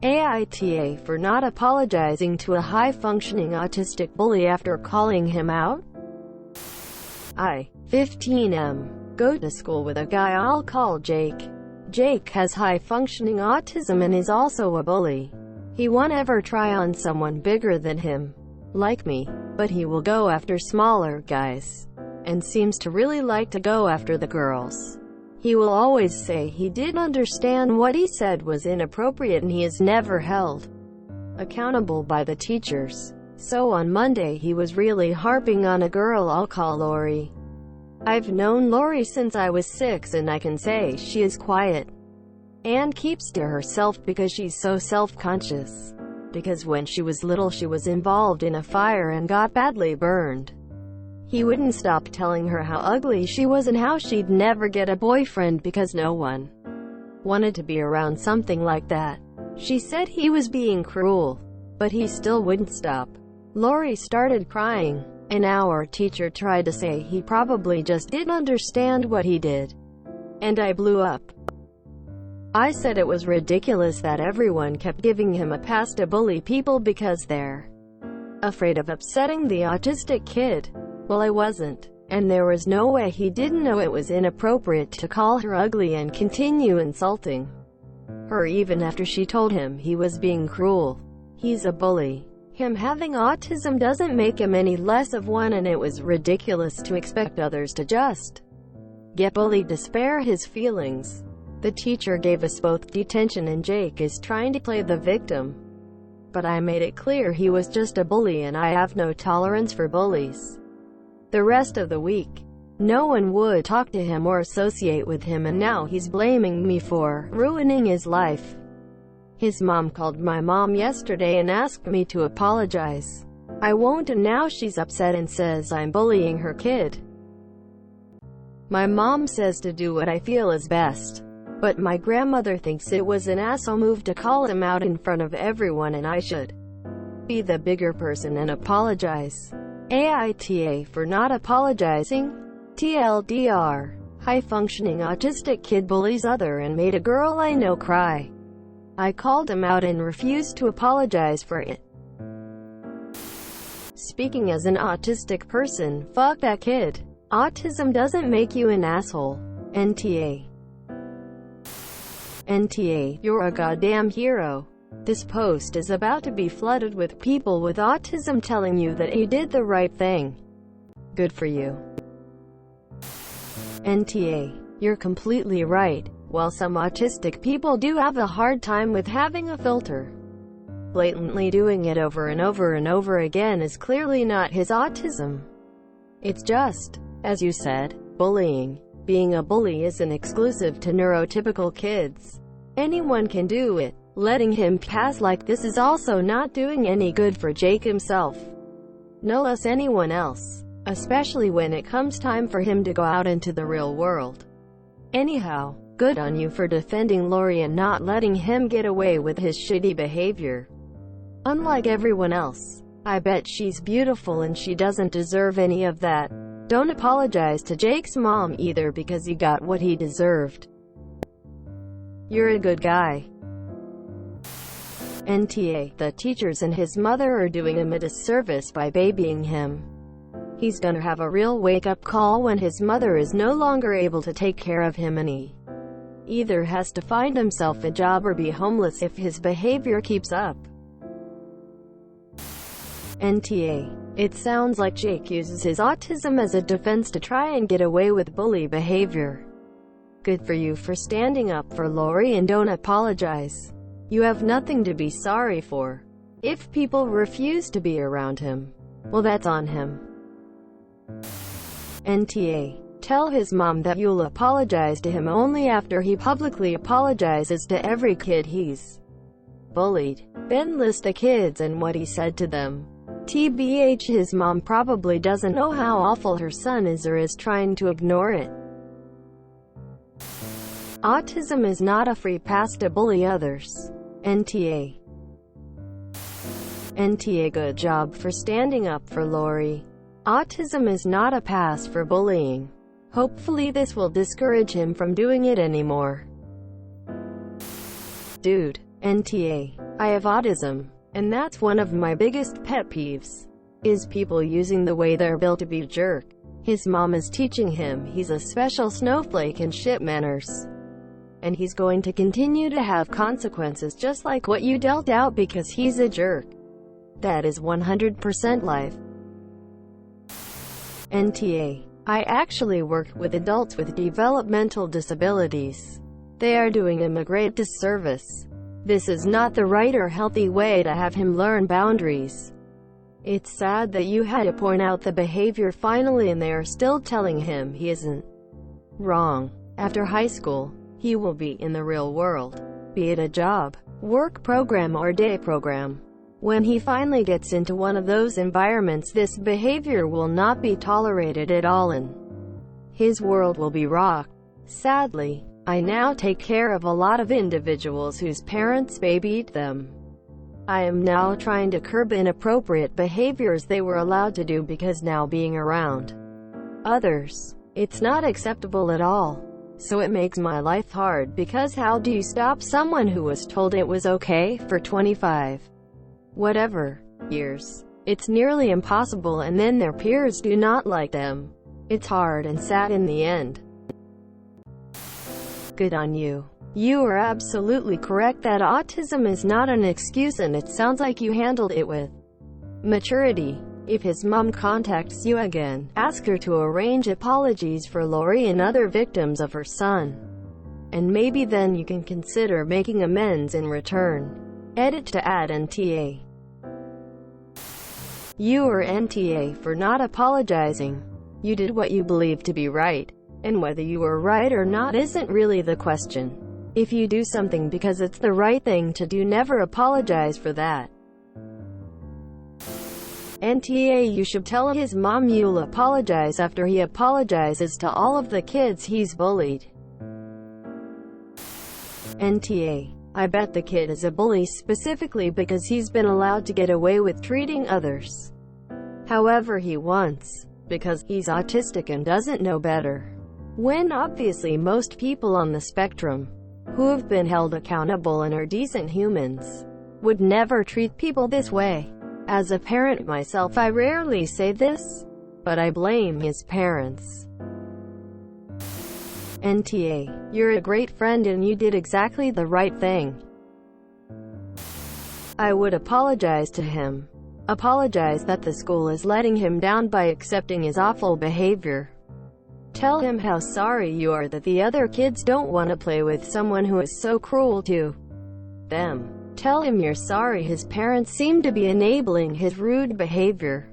AITA for not apologizing to a high-functioning autistic bully after calling him out. I, 15M, go to school with a guy I'll call Jake. Jake has high-functioning autism and is also a bully. He won't ever try on someone bigger than him, like me, but he will go after smaller guys, and seems to really like to go after the girls. He will always say he didn't understand what he said was inappropriate and he is never held accountable by the teachers. So on Monday he was really harping on a girl I'll call Lori. I've known Lori since I was 6 and I can say she is quiet and keeps to herself because she's so self-conscious. Because when she was little she was involved in a fire and got badly burned. He wouldn't stop telling her how ugly she was and how she'd never get a boyfriend because no one wanted to be around something like that. She said he was being cruel, but he still wouldn't stop. Lori started crying, and our teacher tried to say he probably just didn't understand what he did. And I blew up. I said it was ridiculous that everyone kept giving him a pass to bully people because they're afraid of upsetting the autistic kid. Well, I wasn't, and there was no way he didn't know it was inappropriate to call her ugly and continue insulting her even after she told him he was being cruel. He's a bully. Him having autism doesn't make him any less of one, and it was ridiculous to expect others to just get bullied to spare his feelings. The teacher gave us both detention and Jake is trying to play the victim. But I made it clear he was just a bully and I have no tolerance for bullies. The rest of the week, no one would talk to him or associate with him, and now he's blaming me for ruining his life. His mom called my mom yesterday and asked me to apologize. I won't, and now she's upset and says I'm bullying her kid. My mom says to do what I feel is best. But my grandmother thinks it was an asshole move to call him out in front of everyone and I should be the bigger person and apologize. AITA for not apologizing. TLDR. High-functioning autistic kid bullies other and made a girl I know cry. I called him out and refused to apologize for it. Speaking as an autistic person, fuck that kid. Autism doesn't make you an asshole. NTA. NTA, you're a goddamn hero. This post is about to be flooded with people with autism telling you that you did the right thing. Good for you. NTA, you're completely right. While some autistic people do have a hard time with having a filter, blatantly doing it over and over and over again is clearly not his autism. It's just, as you said, bullying. Being a bully isn't exclusive to neurotypical kids. Anyone can do it. Letting him pass like this is also not doing any good for Jake himself, no less anyone else, especially when it comes time for him to go out into the real world. Anyhow, good on you for defending Lori and not letting him get away with his shitty behavior. Unlike everyone else, I bet she's beautiful and she doesn't deserve any of that. Don't apologize to Jake's mom either because he got what he deserved. You're a good guy. NTA, the teachers and his mother are doing him a disservice by babying him. He's gonna have a real wake-up call when his mother is no longer able to take care of him and he either has to find himself a job or be homeless if his behavior keeps up. NTA, it sounds like Jake uses his autism as a defense to try and get away with bully behavior. Good for you for standing up for Lori and don't apologize. You have nothing to be sorry for. If people refuse to be around him, well, that's on him. NTA, tell his mom that you'll apologize to him only after he publicly apologizes to every kid he's bullied. Then list the kids and what he said to them. TBH, his mom probably doesn't know how awful her son is or is trying to ignore it. Autism is not a free pass to bully others. NTA. NTA, good job for standing up for Lori. Autism is not a pass for bullying. Hopefully this will discourage him from doing it anymore. Dude. NTA. I have autism, and that's one of my biggest pet peeves, is people using the way they're built to be a jerk. His mom is teaching him he's a special snowflake and shit manners. And he's going to continue to have consequences just like what you dealt out because he's a jerk. That is 100% life. NTA. I actually work with adults with developmental disabilities. They are doing him a great disservice. This is not the right or healthy way to have him learn boundaries. It's sad that you had to point out the behavior finally and they are still telling him he isn't wrong. After high school, he will be in the real world, be it a job, work program or day program. When he finally gets into one of those environments, this behavior will not be tolerated at all and his world will be rocked. Sadly, I now take care of a lot of individuals whose parents babied them. I am now trying to curb inappropriate behaviors they were allowed to do because now being around others, it's not acceptable at all. So it makes my life hard because how do you stop someone who was told it was okay for 25 whatever years? It's nearly impossible, and then their peers do not like them. It's hard and sad in the end. Good on you. You are absolutely correct that autism is not an excuse, and it sounds like you handled it with maturity. If his mom contacts you again, ask her to arrange apologies for Lori and other victims of her son. And maybe then you can consider making amends in return. Edit to add NTA. You are NTA for not apologizing. You did what you believe to be right. And whether you were right or not isn't really the question. If you do something because it's the right thing to do, never apologize for that. NTA, you should tell his mom you'll apologize after he apologizes to all of the kids he's bullied. NTA. I bet the kid is a bully specifically because he's been allowed to get away with treating others however he wants, because he's autistic and doesn't know better. When obviously most people on the spectrum, who have been held accountable and are decent humans, would never treat people this way. As a parent myself, I rarely say this, but I blame his parents. NTA. You're a great friend and you did exactly the right thing. I would apologize to him. Apologize that the school is letting him down by accepting his awful behavior. Tell him how sorry you are that the other kids don't want to play with someone who is so cruel to them. Tell him you're sorry his parents seem to be enabling his rude behavior,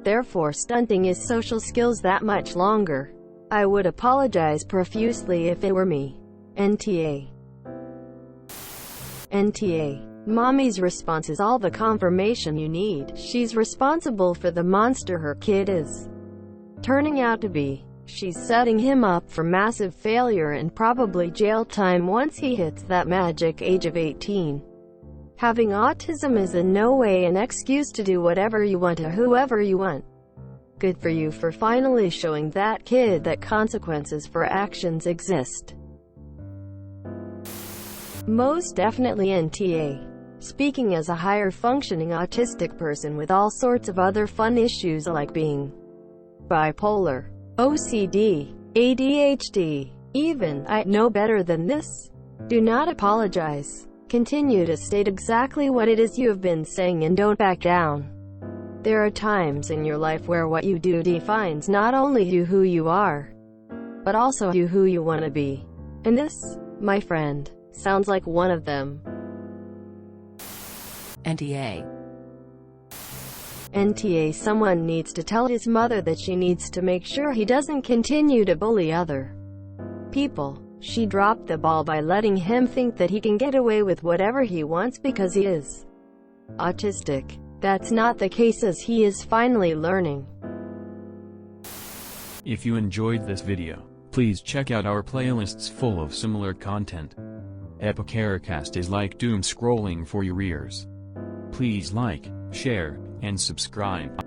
therefore stunting his social skills that much longer. I would apologize profusely if it were me. NTA. NTA. Mommy's response is all the confirmation you need. She's responsible for the monster her kid is turning out to be. She's setting him up for massive failure and probably jail time once he hits that magic age of 18. Having autism is in no way an excuse to do whatever you want to whoever you want. Good for you for finally showing that kid that consequences for actions exist. Most definitely NTA. Speaking as a higher functioning autistic person with all sorts of other fun issues like being bipolar, OCD, ADHD, even, I know better than this. Do not apologize. Continue to state exactly what it is you have been saying and don't back down. There are times in your life where what you do defines not only you who you are, but also you who you want to be. And this, my friend, sounds like one of them. NTA. NTA. Someone needs to tell his mother that she needs to make sure he doesn't continue to bully other people. She dropped the ball by letting him think that he can get away with whatever he wants because he is autistic. That's not the case, as he is finally learning. If you enjoyed this video, please check out our playlists full of similar content. AmITheAsshole is like doom scrolling for your ears. Please like, share, and subscribe.